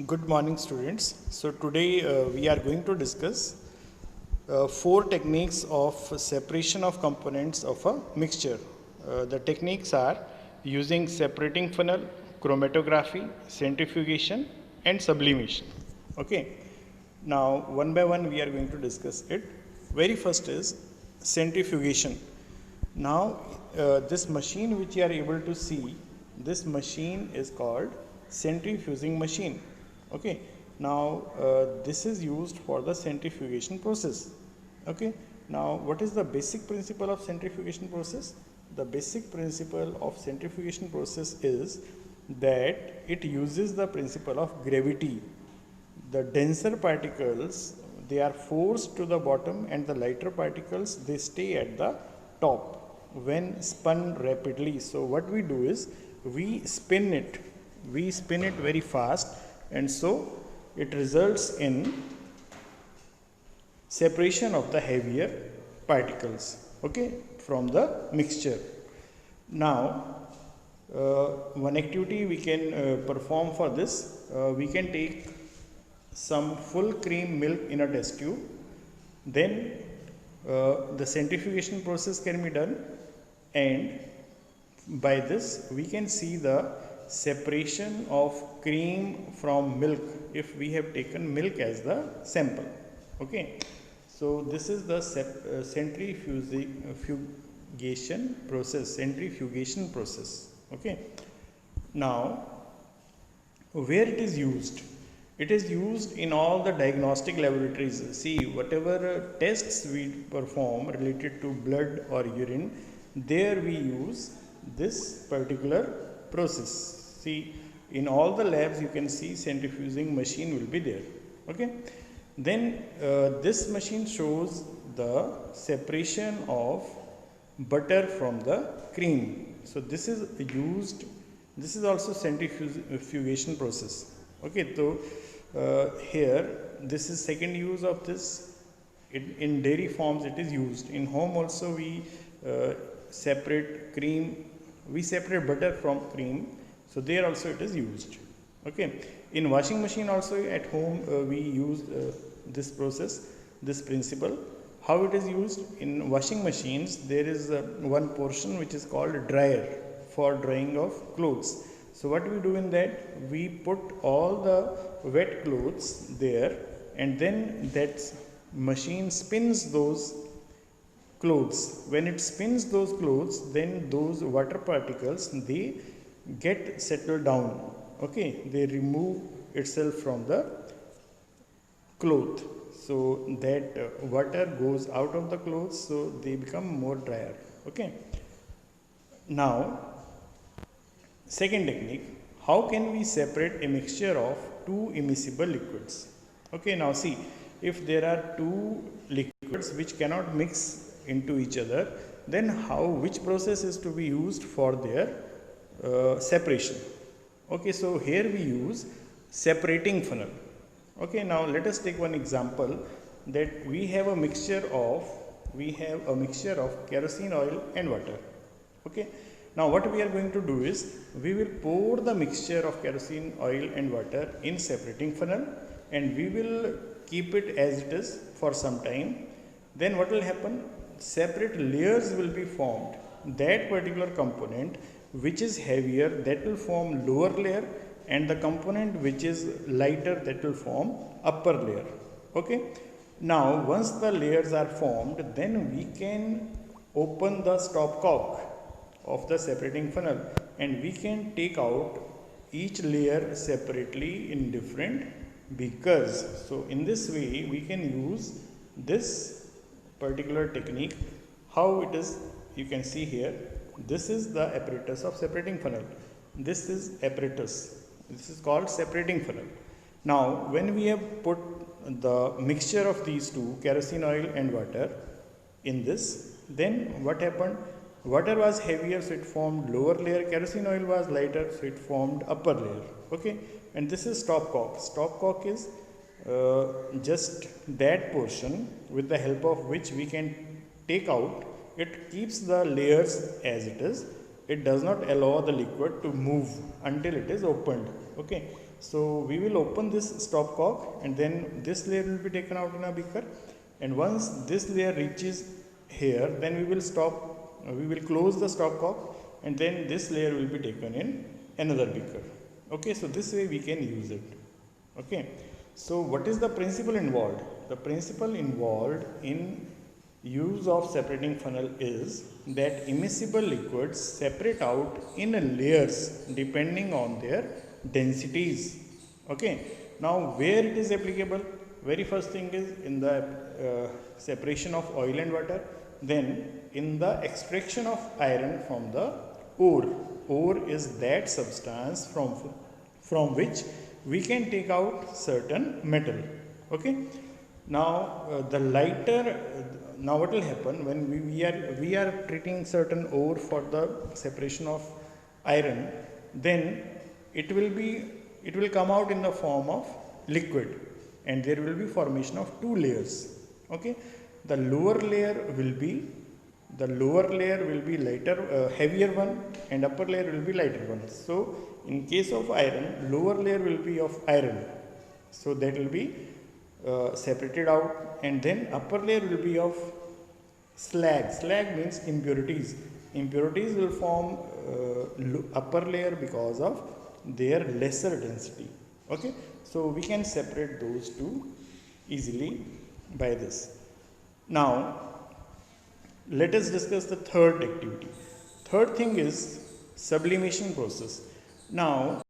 Good morning, students. So today we are going to discuss four techniques of separation of components of a mixture. The techniques are using separating funnel, chromatography, centrifugation, and sublimation. Okay. Now one by one we are going to discuss it. Very first is centrifugation. Now this machine which you are able to see, this machine is called centrifuging machine. Okay. Now this is used for the centrifugation process. Okay. Now what is the basic principle of centrifugation process? The basic principle of centrifugation process is that it uses the principle of gravity. The denser particles, they are forced to the bottom, and the lighter particles, they stay at the top when spun rapidly. So what we do is we spin it very fast, and so it results in separation of the heavier particles, okay, from the mixture. Now one activity we can perform for this, we can take some full cream milk in a test tube, then the centrifugation process can be done, and by this we can see the separation of cream from milk if we have taken milk as the sample. Okay, so this is the centrifugation process. Okay, now where it is used? It is used in all the diagnostic laboratories. See, whatever tests we perform related to blood or urine, there we use this particular process. See, in all the labs you can see centrifuging machine will be there. Okay, then this machine shows the separation of butter from the cream. So this is used, this is also centrifugation process. Okay, so here this is second use of this. In dairy farms it is used. In home also we separate cream, we separate butter from cream, so there also it is used. Okay, in washing machine also at home we use this process, this principle. How it is used? In washing machines there is one portion which is called dryer for drying of clothes. So what we do in that, we put all the wet clothes there, and then that machine spins those clothes. When it spins those clothes, then those water particles, they get settled down. Okay, they remove itself from the cloth, so that water goes out of the clothes, so they become more drier. Okay, now second technique, how can we separate a mixture of two immiscible liquids? Okay, now see, if there are two liquids which cannot mix into each other, then which process is to be used for their separation? Okay, so here we use separating funnel. Okay, now let us take one example, that we have a mixture of kerosene oil and water. Okay, now what we are going to do is we will pour the mixture of kerosene oil and water in separating funnel, and we will keep it as it is for some time. Then what will happen? Separate layers will be formed. That particular component which is heavier, that will form lower layer, and the component which is lighter, that will form upper layer. Okay, now once the layers are formed, then we can open the stopcock of the separating funnel, and we can take out each layer separately in different beakers. So in this way we can use this particular technique. How it is, you can see here, this is the apparatus of separating funnel, this is apparatus, this is called separating funnel. Now when we have put the mixture of these two, kerosene oil and water, in this, then what happened? Water was heavier, so it formed lower layer. Kerosene oil was lighter, so it formed upper layer. Okay, and this is stopcock. Stopcock is just that portion with the help of which we can take out. It keeps the layers as it is. It does not allow the liquid to move until it is opened. Okay, so we will open this stopcock and then this layer will be taken out in a beaker, and once this layer reaches here, then we will we will close the stopcock, and then this layer will be taken in another beaker. Okay, so this way we can use it. Okay, so what is the principle involved? The principle involved in use of separating funnel is that immiscible liquids separate out in layers depending on their densities. Okay, now where it is applicable? Very first thing is in the separation of oil and water, then in the extraction of iron from the ore. Ore is that substance from which we can take out certain metal. Okay, now the lighter now what will happen when we are treating certain ore for the separation of iron, then it will come out in the form of liquid, and there will be formation of two layers. Okay, the lower layer will be lighter, heavier one, and upper layer will be lighter one. So in case of iron, lower layer will be of iron, so that will be separated out, and then upper layer will be of slag. Slag means impurities. Impurities will form upper layer because of their lesser density. Okay, so we can separate those two easily by this. Now let us discuss the third activity. Third thing is sublimation process. Now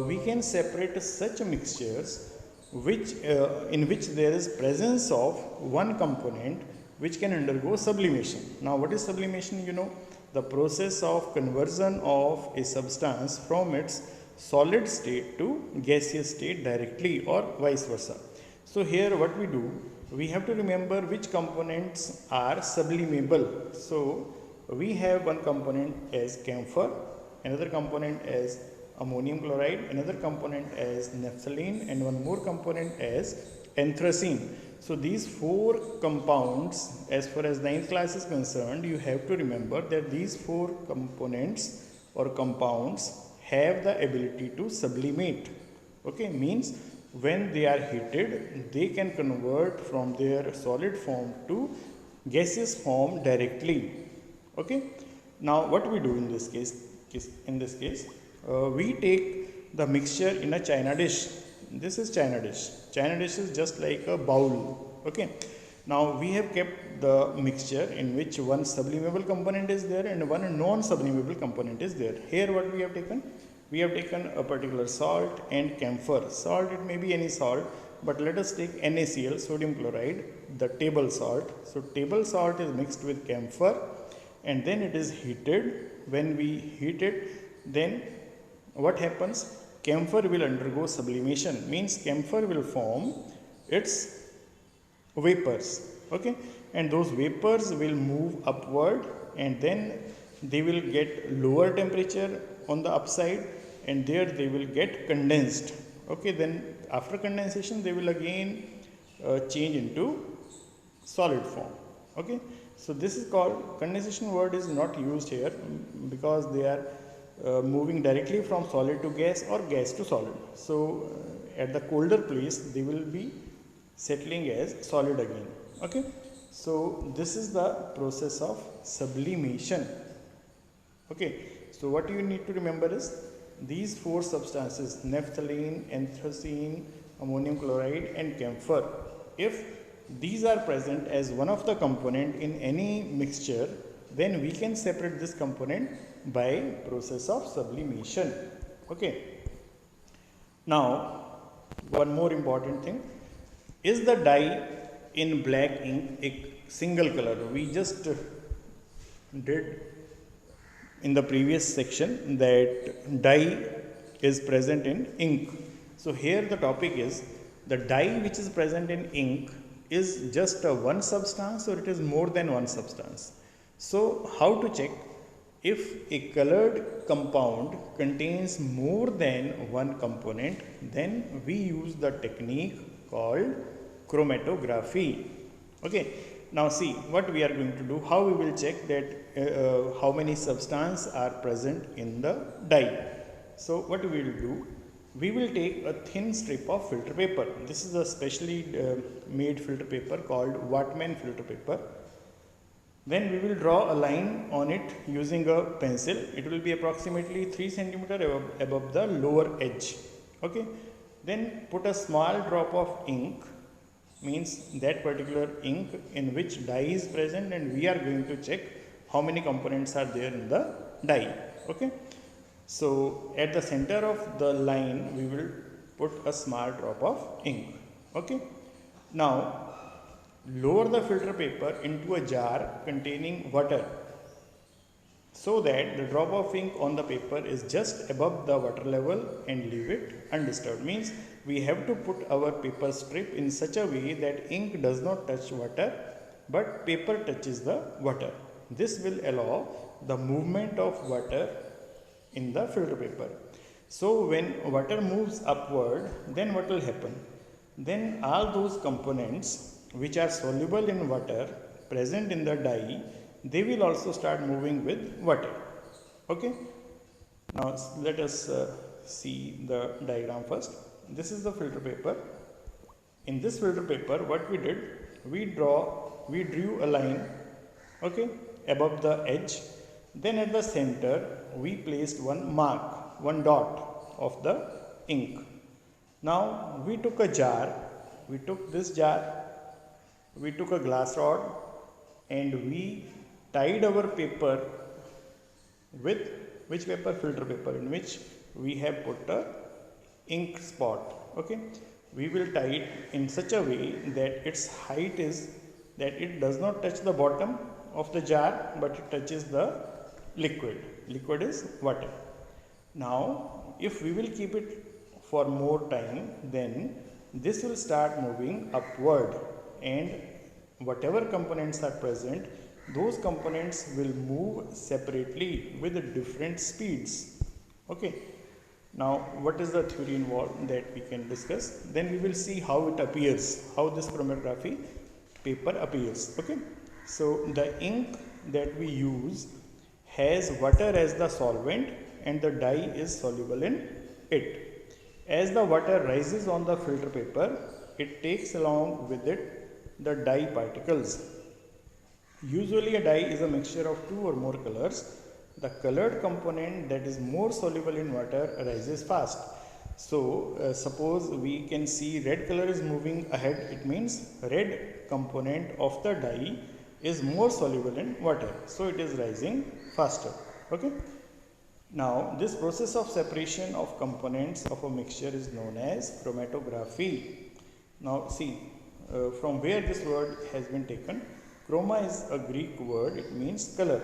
we can separate such mixtures in which there is presence of one component which can undergo sublimation. Now what is sublimation? You know, the process of conversion of a substance from its solid state to gaseous state directly, or vice versa. So here what we do, we have to remember which components are sublimable. So we have one component as camphor, another component as ammonium chloride, another component as naphthalene, and one more component as anthracene. So these four compounds, as far as 9th class is concerned, you have to remember that these four components or compounds have the ability to sublimate. Okay, means when they are heated, they can convert from their solid form to gaseous form directly. Okay, now what we do in this case, we take the mixture in a china dish. This is china dish. China dish is just like a bowl. Okay, now we have kept the mixture in which one sublimable component is there and one non-sublimable component is there. Here what we have taken? We have taken a particular salt and camphor. Salt, it may be any salt, but let us take NaCl, sodium chloride, the table salt. So table salt is mixed with camphor, and then it is heated. When we heat it, then what happens? Camphor will undergo sublimation, means camphor will form its vapors. Okay, and those vapors will move upward, and then they will get lower temperature on the upside, and there they will get condensed. Okay, then after condensation they will again change into solid form. Okay, so this is called condensation. Word is not used here because they are moving directly from solid to gas or gas to solid. So at the colder place they will be settling as solid again. Okay, so this is the process of sublimation. Okay, so what you need to remember is these four substances, naphthalene, anthracene, ammonium chloride, and camphor. If these are present as one of the component in any mixture, then we can separate this component by process of sublimation. Okay, now one more important thing, is the dye in black ink a single color? We just did in the previous section that dye is present in ink. So here the topic is the dye which is present in ink is just one substance or it is more than one substance. So how to check if a colored compound contains more than one component? Then we use the technique called chromatography. Okay, now see what we are going to do, how we will check that how many substances are present in the dye. So what we will do, we will take a thin strip of filter paper. This is a specially made filter paper called Wattman filter paper. Then we will draw a line on it using a pencil. It will be approximately 3 centimeter above the lower edge. Okay. Then put a small drop of ink, means that particular ink in which dye is present, and we are going to check how many components are there in the dye. Okay. So at the center of the line we will put a small drop of ink. Okay. Now lower the filter paper into a jar containing water so that the drop of ink on the paper is just above the water level, and leave it undisturbed. Means we have to put our paper strip in such a way that ink does not touch water but paper touches the water. This will allow the movement of water in the filter paper. So when water moves upward, then what will happen? Then all those components which are soluble in water present in the dye, they will also start moving with water. Okay. Now let us see the diagram first. This is the filter paper. In this filter paper, what we did, we drew a line, okay, above the edge. Then at the center we placed one mark, one dot of the ink. Now we took a jar, we took this jar, we took a glass rod, and we tied our paper with which paper? Filter paper, in which we have put a ink spot. Okay, we will tie it in such a way that its height is that it does not touch the bottom of the jar but it touches the liquid. Liquid is water. Now if we will keep it for more time, then this will start moving upward, and whatever components are present, those components will move separately with different speeds. Okay. Now what is the theory involved that we can discuss? Then we will see how it appears, how this chromatography paper appears. Okay. So the ink that we use has water as the solvent, and the dye is soluble in it. As the water rises on the filter paper, it takes along with it the dye particles. Usually a dye is a mixture of two or more colors. The colored component that is more soluble in water rises fast. So suppose we can see red color is moving ahead, it means red component of the dye is more soluble in water, so it is rising faster. Okay. Now this process of separation of components of a mixture is known as chromatography. Now see, from where this word has been taken. Chroma is a Greek word, it means color.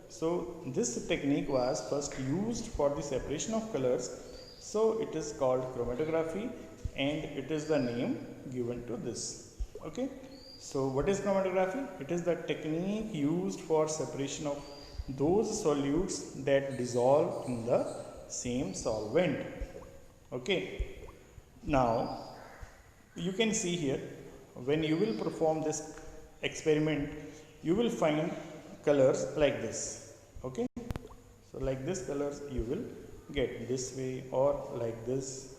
So this technique was first used for the separation of colors, so it is called chromatography, and it is the name given to this. Okay. So what is chromatography? It is the technique used for separation of those solutes that dissolve in the same solvent. Okay. Now you can see here, when you will perform this experiment, you will find colors like this. Okay. So like this colors you will get this way or like this.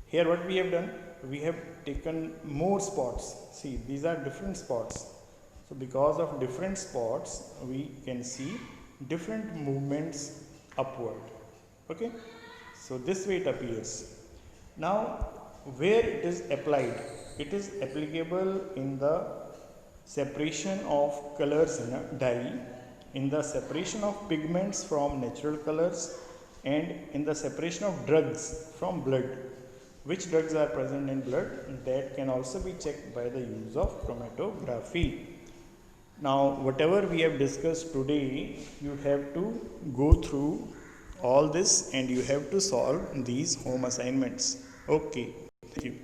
Here what we have done, we have taken more spots. See, these are different spots. So because of different spots, we can see different movements upward. Okay. So this way it appears. Now where it is applied, it is applicable in the separation of colors in a dye, in the separation of pigments from natural colors, and in the separation of drugs from blood. Which drugs are present in blood, that can also be checked by the use of chromatography. Now whatever we have discussed today, you have to go through all this and you have to solve these home assignments. Okay, thank you.